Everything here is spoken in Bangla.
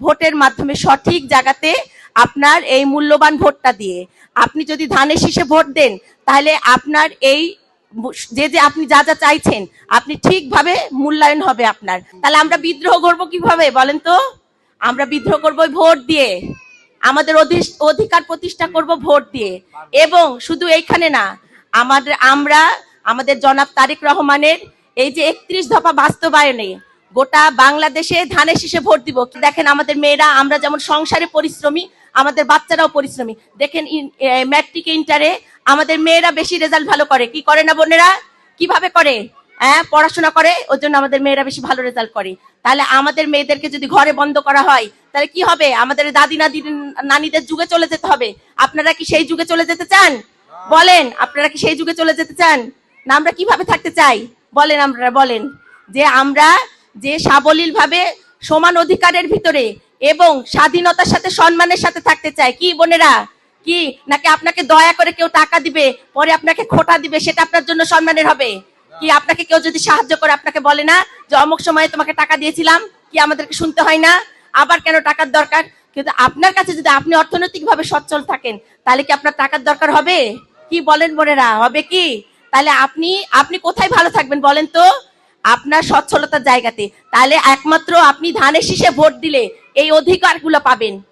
ভোটের মাধ্যমে সঠিক জায়গাতে আপনার এই মূল্যবান ভোটটা দিয়ে। আপনি যদি ধানের শীষে ভোট দেন তাহলে আপনার এই যে আপনি যা যা চাইছেন আপনি ঠিকভাবে মূল্যায়ন হবে আপনার। তাহলে আমরা বিদ্রোহ করবো কিভাবে বলেন তো? আমরা বিদ্রোহ করবো ভোট দিয়ে, আমাদের অধিকার প্রতিষ্ঠা করব ভোট দিয়ে। এবং শুধু এইখানে না, আমরা আমাদের জনাব তারেক রহমানের এই যে 31 দফা বাস্তবায়নে গোটা বাংলাদেশে ধানের শীষে ভোট দিব। দেখেন আমাদের মেয়েরা, আমরা যেমন সংসারে পরিশ্রমী, আমাদের বাচ্চারাও পরিশ্রমী। দেখেন ম্যাট্রিক ইন্টারে আমাদের মেয়েরা বেশি রেজাল্ট ভালো করে, কি করে না বোনেরা? কিভাবে করে? হ্যাঁ, পড়াশোনা করে, ওর জন্য আমাদের মেয়েরা বেশি ভালো রেজাল্ট করে। তাহলে আমাদের মেয়েদেরকে যদি ঘরে বন্ধ করা হয় তাহলে কি হবে? আমাদের দাদি নানিদের যুগে চলে যেতে হবে। আপনারা কি সেই যুগে চলে যেতে চান? বলেন, আপনারা কি সেই যুগে চলে যেতে চান? না আমরা কিভাবে থাকতে চাই বলেন? আপনারা বলেন যে আমরা যে সাবলীল ভাবে সমান অধিকারের ভিতরে এবং স্বাধীনতার সাথে সম্মানের সাথে থাকতে চাই, কি বোনেরা? কি নাকি আপনাকে দয়া করে কেউ টাকা দিবে, পরে আপনাকে খোটা দিবে, সেটা আপনার জন্য সম্মানের হবে? কি আপনাকে কেউ যদি সাহায্য করে আপনাকে বলে না যে অমুক সময়ে তোমাকে টাকা দিয়েছিলাম, কি আমাদেরকে শুনতে হয় না আবার কেন টাকার দরকার? কিন্তু আপনার কাছে যদি আপনি অর্থনৈতিকভাবে সচ্ছল থাকেন তাহলে কি আপনার টাকার দরকার হবে? কি বলেন বোনেরা, হবে কি? তাহলে আপনি কোথায় ভালো থাকবেন বলেন তো? আপনার সচ্ছলতার জায়গাতে। তাহলে একমাত্র আপনি ধানের শীষে ভোট দিলে এই অধিকারগুলো পাবেন। কি